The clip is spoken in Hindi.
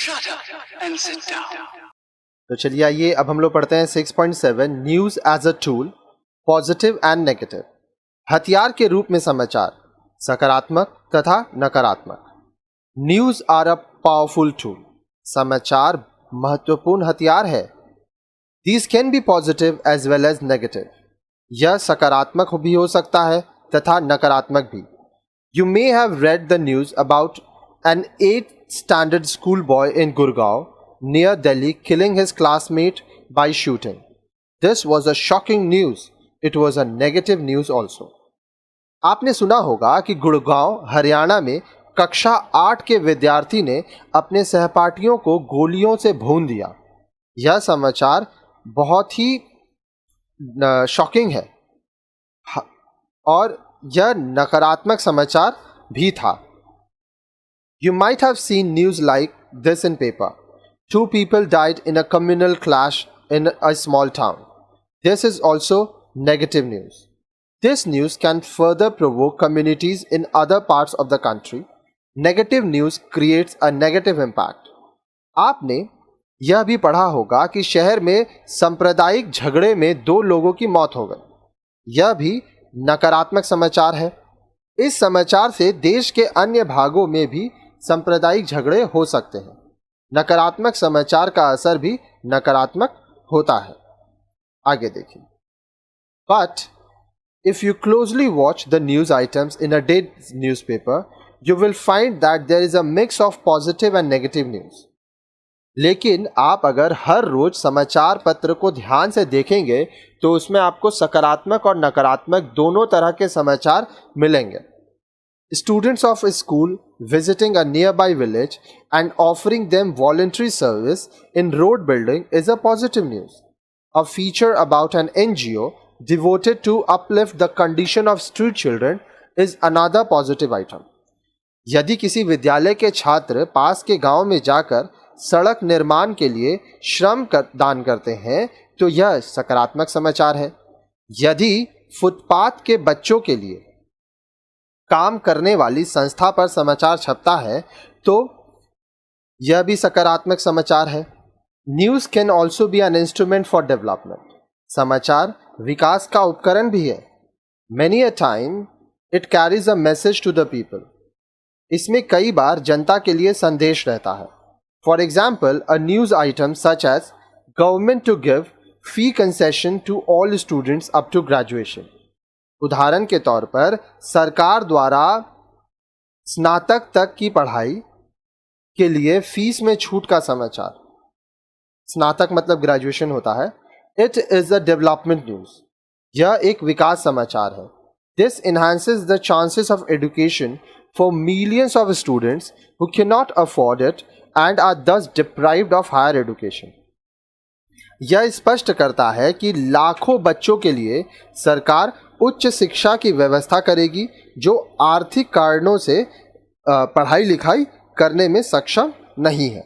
Shut up and sit down. तो चलिए आइए अब हम लोग पढ़ते हैं 6.7 news as a tool, positive and negative. हथियार के रूप में समाचार, सकारात्मक तथा नकारात्मक। News are a powerful tool, समाचार महत्वपूर्ण हथियार है। These can be positive as well as negative, यह सकारात्मक भी हो सकता है तथा नकारात्मक भी। You may have read the news about an 8th standard school boy in Gurgaon near Delhi killing his classmate by shooting. This was a shocking news. It was a negative news also. आपने सुना होगा कि गुड़गांव हरियाणा में कक्षा 8 के विद्यार्थी ने अपने सहपाठियों को गोलियों से भून दिया। यह समाचार बहुत ही शॉकिंग है और यह नकारात्मक समाचार भी था। You might have seen news like this in paper. 2 people died in a communal clash in a small town. This is also negative news. This news can further provoke communities in other parts of the country. Negative news creates a negative impact. आपने यह भी पढ़ा होगा कि शहर में सांप्रदायिक झगड़े में 2 लोगों की मौत हो गई। यह भी नकारात्मक समाचार है। इस समाचार से देश के अन्य भागों में भी सांप्रदायिक झगड़े हो सकते हैं। नकारात्मक समाचार का असर भी नकारात्मक होता है। आगे देखिए। But if you closely watch the news items in a day's newspaper, you will find that there is a mix of positive and negative news. लेकिन आप अगर हर रोज समाचार पत्र को ध्यान से देखेंगे तो उसमें आपको सकारात्मक और नकारात्मक दोनों तरह के समाचार मिलेंगे। Students of a school visiting a nearby village and offering them voluntary service in road building is a positive news. A feature about an NGO devoted to uplift the condition of street children is another positive item. यदि किसी विद्यालय के छात्र पास के गांव में जाकर सड़क निर्माण के लिए दान करते हैं तो यह सकारात्मक समाचार है। यदि फुटपाथ के बच्चों के लिए काम करने वाली संस्था पर समाचार छपता है तो यह भी सकारात्मक समाचार है। News can also be an instrument for development. समाचार विकास का उपकरण भी है। Many a time it carries a message to the people. इसमें कई बार जनता के लिए संदेश रहता है। For example, a news item such as government to give fee concession to all students up to graduation. उदाहरण के तौर पर सरकार द्वारा स्नातक तक की पढ़ाई के लिए फीस में छूट का समाचार। स्नातक मतलब ग्रेजुएशन होता है। It is a development news. यह एक विकास समाचार है। This enhances the chances of education for millions of students who can not afford it and are thus deprived of higher education. यह स्पष्ट करता है कि लाखों बच्चों के लिए सरकार उच्च शिक्षा की व्यवस्था करेगी जो आर्थिक कारणों से पढ़ाई लिखाई करने में सक्षम नहीं है।